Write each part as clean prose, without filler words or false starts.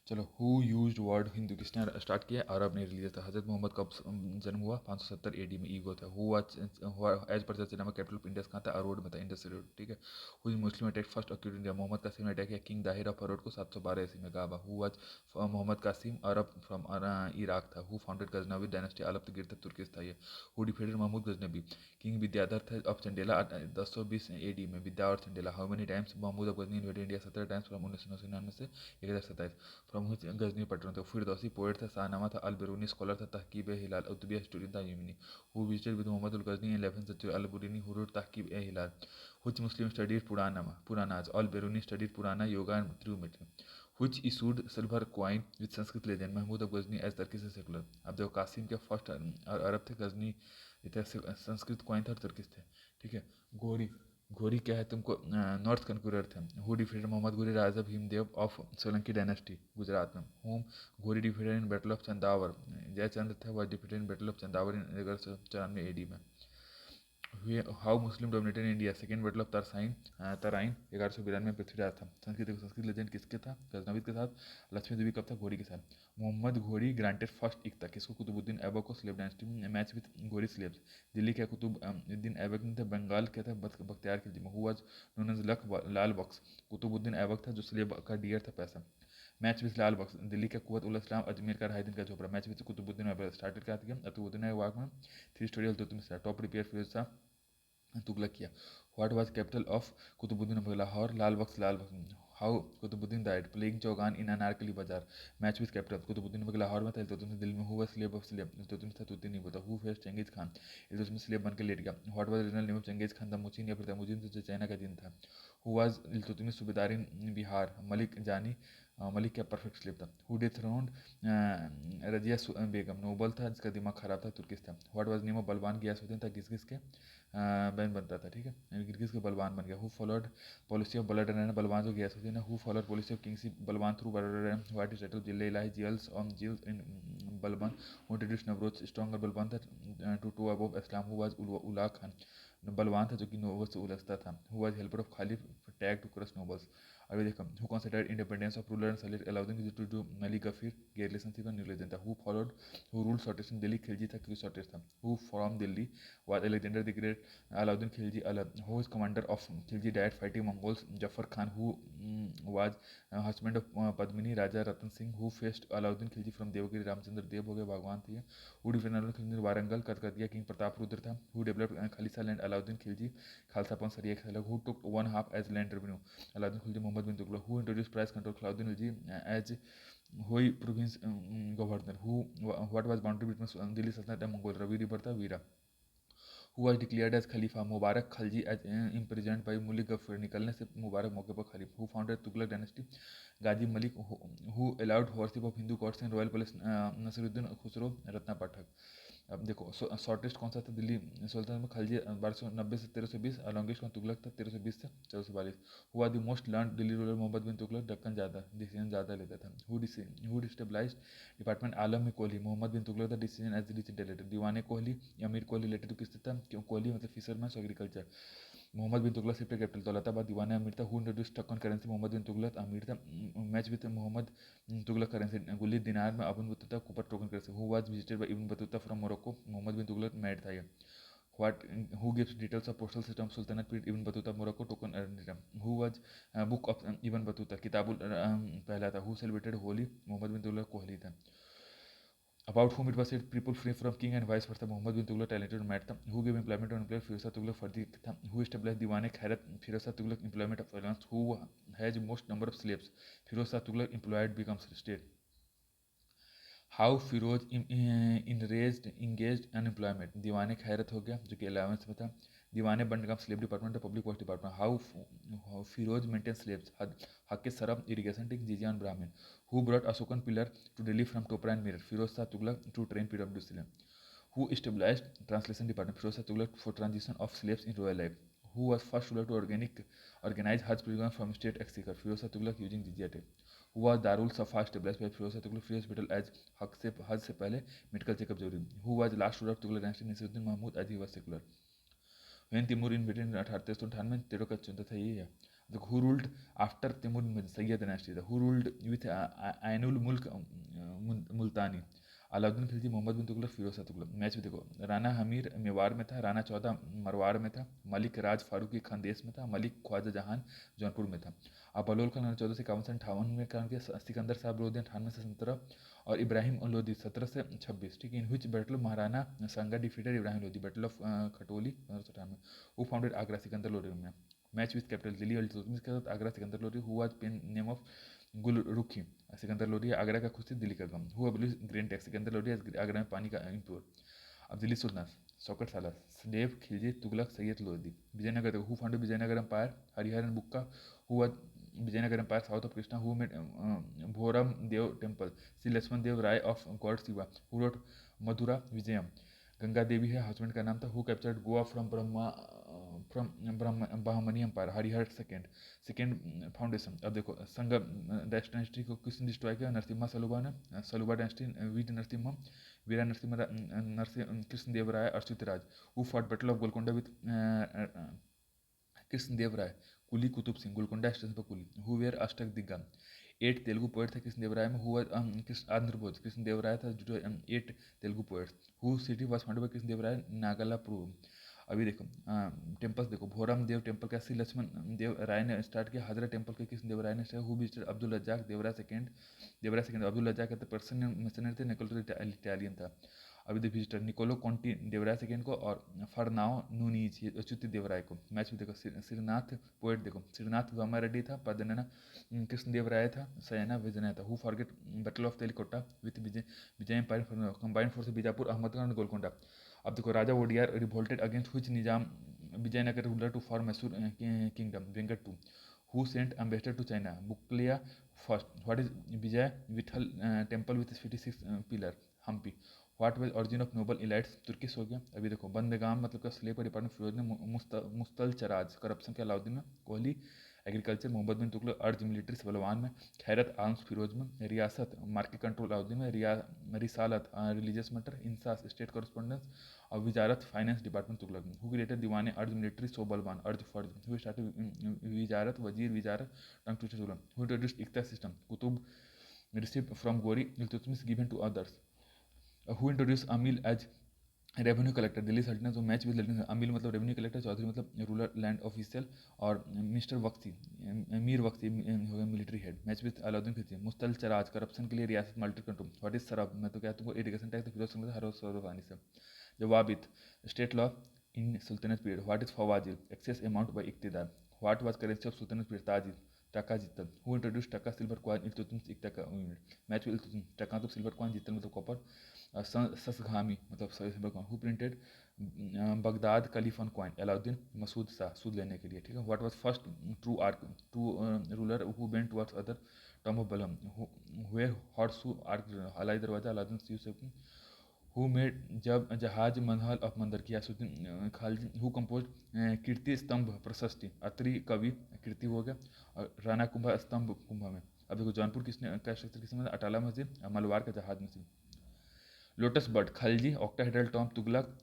चलो, who used word Hindu, किसने start किया? अरब ने रिलीज था। हजरत मोहम्मद कब जन्म हुआ? 570 एडी में। ईगो था। हु वाज एज पर चर्चा नामक कैपिटल ऑफ इंडिया कहाँ था? अरोड में था, इंडस रोड। ठीक है। Who is Muslim attack first occupied India? Mohammad Qasim ने अटैक किया किंग दाहिर ऑफ अरोड को 712 ईस्वी में। काबा। Who was Mohammad Qasim? Arab from Iraq था। Who founded Ghaznavi dynasty? अलब गिर तुर्किस था ये। Who defeated Mahmud Ghaznavi? King Vidyadhar था ऑफ चंडेला 1020 एडी में। विद्या और Chandela. How many times Mahmud of Ghazni invaded India? 17 times from 1999 से 1027। फ्रॉम हुच गजनी पटन था। फिरदौसी पोएट था। शाहनामा था। अल बेरूनी स्कॉलर था। तहकीब ए हिलाल उतबिया हिस्टोरियन था। यूमिनी। Who visited with Mohammad ul Ghazni in 11th century? Al Biruni. Who wrote तहकीब ए हिलाल? Which Muslim studied Puranas? Al Biruni studied Purana yoga and त्रिमेट्री। which issued silver coin with Sanskrit legend? Mahmud of Ghazni as तर्की से सेकुलर। अब देखो, कासिम के फर्स्ट अरब थे, गजनी इधर से संस्कृत कॉइन था और तुर्किश थे। ठीक है। घोरी, घोरी क्या है तुमको? नॉर्थ कनकुरर थे। Who defeated Mohammad Ghori? राजा भीमदेव ऑफ सोलंकी डायनेस्टी, गुजरात में। Whom Ghori defeated in battle of Chandawar? Jaichandra थे, वह defeated in battle of Chandawar in 1194 AD में। How Muslim dominated India? Second battle of Tarain 1192 में पृथ्वीराज था। संस्कृत लेजेंड किसके था? गजनवीद के साथ। लक्ष्मी देवी कब था? घोड़ी के साथ। मोहम्मद घोड़ी ग्रांटेड फर्स्ट इक था किसको? कुतुबुद्दीन ऐबक को स्लेव डायनेस्टी में। मैच विद घोड़ी स्लेव्स? दिल्ली क्या कुतुबुद्दीन ऐबक ने था। बंगाल क्या था? बख्तियार खिलजी में। Who was known as Lal Bakhsh? Qutubuddin Aibak था जो स्लेव का डियर था, पैसा। Match with Lal Bakhsh? दिल्ली का कुवत उल इस्लाम, अजमेर का ढाई दिन का झोपड़ा। Match with Qutubuddin Aibak started क्या था? कुतुबुद्दीन ऐबक में three story of top repair Firoz Shah Tughlaq किया। What was capital of Qutubuddin Aibak? Lahore. Lal Bakhsh? How Qutubuddin died? Playing chaugan in Anarkali बाजार। Match with capital? Qutubuddin Aibak Lahore में था, इल्तुतमिश दिल्ली में। Who was slave of slave? Iltutmish था, तूती नहीं पता। Who faced Genghis Khan? Iltutmish slave बन के लेट गया। What was regional name of Genghis Khan? Temujin या फिर तमुजिन, जो चाइना का दिन था। हु वाज इल्तुतमिश सूबेदार इन बिहार? मलिक जानी। मलिक क्या परफेक्ट स्लेव था। Who dethroned Razia Begum? Noble था जिसका दिमाग खराब था, तुर्किश था। व्हाट वाज नेम ऑफ बलवान? गियासुद्दीन था, किस के बैन बनता था। ठीक है। गिरगिज के बलवान बन गया। Who followed policy of blood and? Balban जो गयासुद्दीन है। Who followed policy of kings Balban through blood and? What is title Zill Ilahi जियल्स on Jill's इन बलवान? Who introduce Navroz stronger Balban था to above Islam? Who was Ulugh Khan? बलवान था जो कि नोबल से उलझता था। Who was helper of caliph tag to crush nobles? अभी देखो, who considered independence of ruler and सलीर अलाउद्दीन टू डू मली गफीर गेयर रिलेशनशिप एंड न्यू लेजेंड था। Who followed who rule shortest in Delhi? Khilji था, क्यों शॉर्टेस्ट था। Who from Delhi was Alexander the great? Alauddin Khilji अलग। Who is commander of Khilji diet fighting Mongols? Zafar Khan. Who was husband of Padmini? Raja Ratan Singh. Who faced Alauddin Khilji from Devagiri? Ramachandra Dev हो गए, भगवान थे। Who defended Khilji Warangal Kakatiya? King Pratap Rudra था। Who developed khalisa land? Alauddin Khilji. खालसापन सरिया के अलग। Who took one half as land revenue? Alauddin Khilji Mohammad bin Tughlaq. Who introduce price control? Alauddin Khilji as हुई province governor. Who what was boundary between Delhi Sultanat and Mongol? Ravi river था, वीरा। Who was declared as caliph? Mubarak Khalji as imprisoned by Malik Gafur? निकलने से मुबारक मौके पर खलीफ। Who founded Tughlaq dynasty? Ghazi Malik. Who allowed worship of Hindu gods in royal palace? Nasiruddin Khusro Ratna Pathak. अब देखो, शॉर्टेस्ट कौन सा था दिल्ली सुल्तान में? खलजी 1290 से 1320। लॉन्गेस्ट कौन? तुगलक था, 1320 से 1442। Who are the most learn Delhi ruler? Mohammad bin Tughlaq. Deccan ज़्यादा डिसीजन ज़्यादा लेता था। Who डिस्टेबलाइज्ड department? आलम में कोहली। मोहम्मद बिन तुगलक था, डिसीजन एज द रिलेटेड। दीवाने कोहली या अमीर कोहली रिलेटेड टू किससे था? क्यों कोहली मतलब fisherman agriculture. Mohammad bin Tughlaq shift capital Daulatabad. दीवाना अमीर था। Who introduce token currency? Mohammad bin Tughlaq अमीर था। Match with Mohammad Tughlaq currency? गुल्ली दिनार में Ibn Battuta copper token currency. Who was visited by Ibn Battuta from Morocco? Mohammad bin Tughlaq mad था ये। What who gives details of postal system Sultanat period Ibn Battuta Morocco? Token who was book of Ibn Battuta? किताबुल पहला था। Who celebrated Holi? Mohammad bin Tughlaq Kohli था। About whom it was said people free from king and vice versa? Muhammad bin Tughlaq talented man था. Who gave employment to employer? Firozshah Tughlaq फर्जी था. Who established दीवाने खैरत? Firozshah Tughlaq employment of finance. Who has most number of slaves? Firozshah Tughlaq employed becomes state. How Firoz engaged unemployment? दीवाने खैरत हो गया जो कि 11th में था। दीवाने बंड का स्लेव डिपार्टमेंट और public work department. How Firoz maintain slaves? हक सरफ इरिगेशन टिक जिजियान Brahmin. Who brought Ashokan pillar to Delhi from Topra and Meerut? Firoz Shah Tughlaq to train पीडब्ल्यू सिलम। Who established translation department? Firoz Shah Tughlaq for transition of slaves in royal life. Who was first ruler to organize Hajj pilgrims from state exchequer? Firoz Shah Tughlaq using jizya tax. Who was Darul Safa established by Firoz Shah Tughlaq? Free hospital as हज से पहले medical checkup जरूरी। Who was last ruler of Tughlaq dynasty? Nasiruddin Mahmud as he was secular. When Timur invaded in 1898 तेरह का चुनता था ये है। देखो who ruled after Timur Sayyid dynasty, who ruled with Ainul Mulk Multani, Alauddin Khilji, Mohammad bin Tughlaq, Firoz Shah Tughlaq. Match भी देखो, राना हमीर मेवाड़ में था, राणा चौदह मरवाड़ में था, मलिक राज फारूकी खानदेश में था, मलिक ख्वाजा जहान जौनपुर में था। अब बलोल खान 1451 से 58 में काम किया, सिकंदर साहब लोधी 98 से 17, और इब्राहिम लोधी 17 से 26। ठीक है, in which battle Maharana Sanga defeated Ibrahim Lodhi, battle of Khatoli 1598। Who founded Agra, Sikandar Lodhi में। Match with capital Delhi Iltutmish के साथ Agra, Sikandar Lodhi. Who was pen name of Gulrukhi, Sikandar Lodhi. Agra का खुशी, दिल्ली का गम। Who abolish grain tax, Sikandar Lodhi. Agra में पानी का इम्प्योर। अब Delhi sultan, Shaukat Salar, Dev Khilji, Tughlaq, Sayyid Lodhi. Vijayanagar, who founded Vijayanagar empire, Harihara and Bukka. Who was Vijayanagar empire south of Krishna. Who made Bhoram Dev temple, Shri Lakshman Dev Rai of god Shiva. Who wrote Madhura Vijayam, Ganga Devi है हस्बैंड का नाम था। Who captured Goa from Brahmani empire, Harihara second. Second foundation, अब देखो संग डायनेस्टी को किसने डिस्ट्रॉय किया, नरसिम्हा सलुबा ने, Saluva dynasty, Veer Narasimha, Veera Narasimha, Krishna Dev Rai, Achyut Raj. Who fought battle of Golconda with Krishna Dev Rai, Quli Qutub Singh, Golconda station पर कुली। Who were Ashtak Diggam, 8 Telugu poet थे कृष्ण देव राय में। हु आंध्र बोझ, कृष्ण देव राय था, जो 8 Telugu poets. Who city was founded by Krishna Dev Rai, Nagalapuram. अभी देखो टेम्पल्स देखो, भोरम देव टेम्पल का श्री लक्ष्मण देव राय ने स्टार्ट किया, हजरा टेम्पल के कृष्ण देव राय ने। Who visited Abdul Razzaq, Devaraya second, Abdul Razzaq कहते पर्सन मिशनरी थे, निकोलो इटालियन था। अभी the visitor, Niccolo Conti Devaraya second को, और फरनाओ नूनीज अच्युत देवराय को। मैच भी देखो, श्रीनाथ पोएट देखो, श्रीनाथ वर्मा रेड्डी था, पदनना कृष्ण देव राय था, सयाना विजय था। Who forget battle of Talikota with Vijay empire, combined force Bijapur, Ahmadgarh और गोलकोंडा। अब देखो, Raja Wodeyar revolted against which Nizam Vijayanagar ruler to for Mysore kingdom, Venkat two. Who sent ambassador to China, बुकलिया first. What is Vijay Vitthal temple with 56 pillar, Hampi. What was origin of noble elites, Turkish हो गया। अभी देखो, बंदगाम मतलब का स्लेव का डिपार्टमेंट, फिरोज ने। मुस्तल चराज, करप्शन के अलाउद्दीन में। कोहली एग्रीकल्चर, मोहम्मद बिन तुगलक। अर्ज मिलिट्री, बलवान में। खैरत आर्म्स, फिरोज में। रियासत मार्केट कंट्रोल, अलाउद्दीन में। रिसालत religious matter, INSAS state correspondence. और विजारत फाइनेंस डिपार्टमेंट, तुगलक में। हु क्रिएटेड दीवाने अर्ज मिलिट्री, सो बलवान। अर्ज फर्ज। Who started Wizarat, Wazir Wizarat, tongue twister, Tughlaq. Who introduced Iqta system, Qutub received from Ghori, Iltutmish given to others. Who introduce Amil as revenue collector, Delhi Saltanat. जो मैच विद लल्टन, अमील मतलब रेवेन्यू कलेक्टर, चौधरी मतलब रूरल लैंड ऑफिशियल, और मिस्टर बख्शी, मीर बख्शी हो गया military head. Match with Alauddin Khilji, मुस्तल चराज, करप्शन के लिए रियासत, मल्टी कंट्रोल। व्हाट इज सरब, मैं तो क्या तुमको इरिगेशन टैक्स, फिरोज संग हर पानी से। Zawabit, state law in Sultanat period. What is Fawazil, excess amount by Iqtidar. What was currency of Sultanat period, ताजिल, Taka Jital. Who introduce Taka silver coin, Iltutmish Iqta unit. Match with Iltutmish, Taka तो सिल्वर कॉइन, जीतल मतलब कॉपर। ससघामी मतलब silver coin. Who printed Baghdad कलीफन कॉइन, अलाउद्दीन मसूद शाह, सूद लेने के लिए। ठीक है, what was first true arch, to ruler who bent towards other, Tom of बलम। वेयर हॉर्स हु आर्क, हलाई दरवाजा, अलाउद्दीन शिव सेवकी। हु मेड जब जहाज मनहल ऑफ मंदर, कियासुद्दीन खालजी। हु कंपोज कीर्ति स्तंभ प्रशस्ति, अत्रि कवि, कीर्ति हो गया। और राणा कुंभा स्तंभ कुंभा में। अब देखो, जौनपुर किसने का स्ट्रक्चर किसने, अटाला मस्जिद, मलवार का जहाज मस्जिद। Lotus bird, Khalji, octahedral tomb, Tughlaq.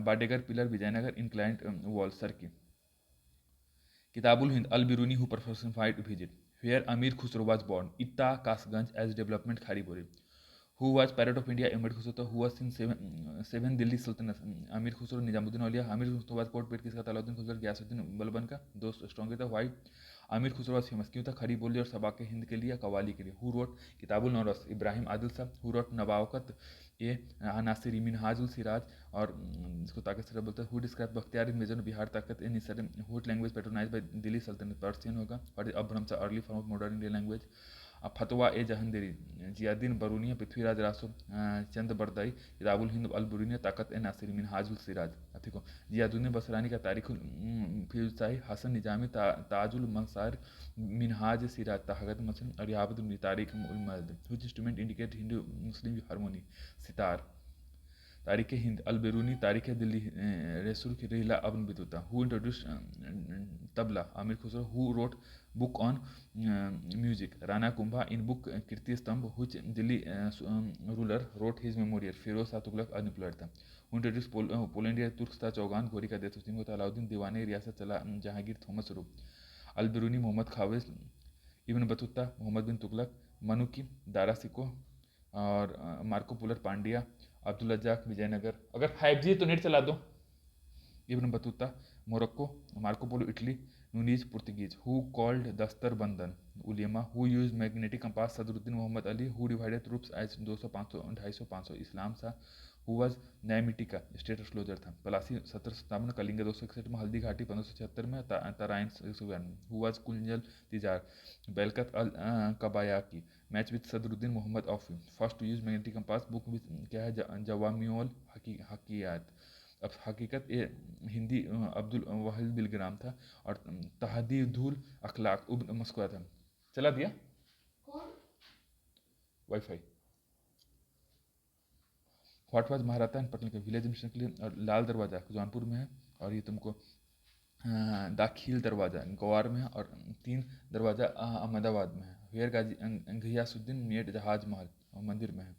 बाडेगर pillar, Vijayanagar. Inclined wall, Sharqi. किताबुल Hind, Al Biruni who personified visit. Where Amir Khusro was born, Etah Kasganj as development Khariboli. Who was parrot of India, Amir Khusro. Who was in seven Delhi Sultanat, Amir Khusro, Nizamuddin औलिया। अमीर खुसरो बाद कोर्ट पेट किसका था, अलाउद्दीन खुसरो, गयासुद्दीन बलबन का। दो स्ट्रॉन्ग था। White Aamir Khusro was famous क्यों था, खड़ी बोली और सबा के हिंद के लिए, कवाली के लिए। Who wrote Kitabul Nauras, Ibrahim Adil Sahab. Who wrote नवाकत ए नासिरी, मिनहाजुल सिराज, और इसको ताकत से बोलते हैं। Who describe Bakhtiyar major Bihar ताकत इन इसर। What language patronize by Delhi Sultanat, Persian होगा। और Apabhramsha early form of modern Indian language. Fatwa e Jahangiri, जियादीन बरूनिया, Prithviraj Raso, चंद बरदाई। किताबुल हिंद अल बुरूनिया, ताकत ए नासिरी, मिनहाजुल सिराज। ठीक हो, जियादुद्दीन बसरानी का तारीखुल फिरसाई, हसन निजामी, ताजुल मंसार, मिनहाज सिराज, ताकत मसन, और याबद तारीख उल मर्द। Which instrument indicate Hindu Muslim harmony, sitar. Tarikh Hind Al Beruni, Tarikh Delhi रसूल की Rihla Ibn Battuta. Who introduce tabla, Amir Khusro. Who wrote book on music, Rana Kumbha. In book Kirti Stambh, which Delhi ruler wrote his memorial, Firoz Shah Tughlaq unemployed था। हु इंट्रोड्यूस पोलैंड, तुर्कस्ता चौगान, गोरी का देश मुस्लिम को था, अलाउद्दीन दीवाने, रियासत चला Jahangir, Thomas Roe. Al Biruni, मोहम्मद खाविज, Ibn Battuta, Mohammad bin Tughlaq, Manucci, Dara Shikoh और Marco Polo Pandya, Abdul Razzaq Vijayanagar. अगर 5G है तो नेट चला दो। Ibn Battuta Morocco, Marco Polo Italy, Nuniz Portuguese. Who called दस्तर बंदन उलेमा, who use magnetic compass Sadruddin Mohammad Ali, who divided troops as 200 500 250 500 Islam Shah, who was न्यायमिटिका स्टेट ऑफ क्लोजर था। पलासी 1757 में, कलिंगा 261 में, हल्दी घाटी 1576 में, तराइन 192 में। हु वाज कुंजल तिजार, बेलकत अल कबायाकी, match with Sadruddin Mohammad Aufi, first to use magnetic compass book with क्या है जवामियोल हकीयात। अब हकीकत ये हिंदी अब्दुल वाहिद बिलग्राम था और तहदीदुल अखलाक मस्कुरा था। चला दिया वाईफाई। व्हाट वाज महाराता एंड पटना के विलेज मिशन के लिए, और लाल दरवाज़ा जौनपुर में है, और ये तुमको दाखिल दरवाज़ा गोवार में है, और 3 दरवाज़ा अहमदाबाद में है। वेयर गाजी गयासुद्दीन मेड जहाज महल मंदिर में है।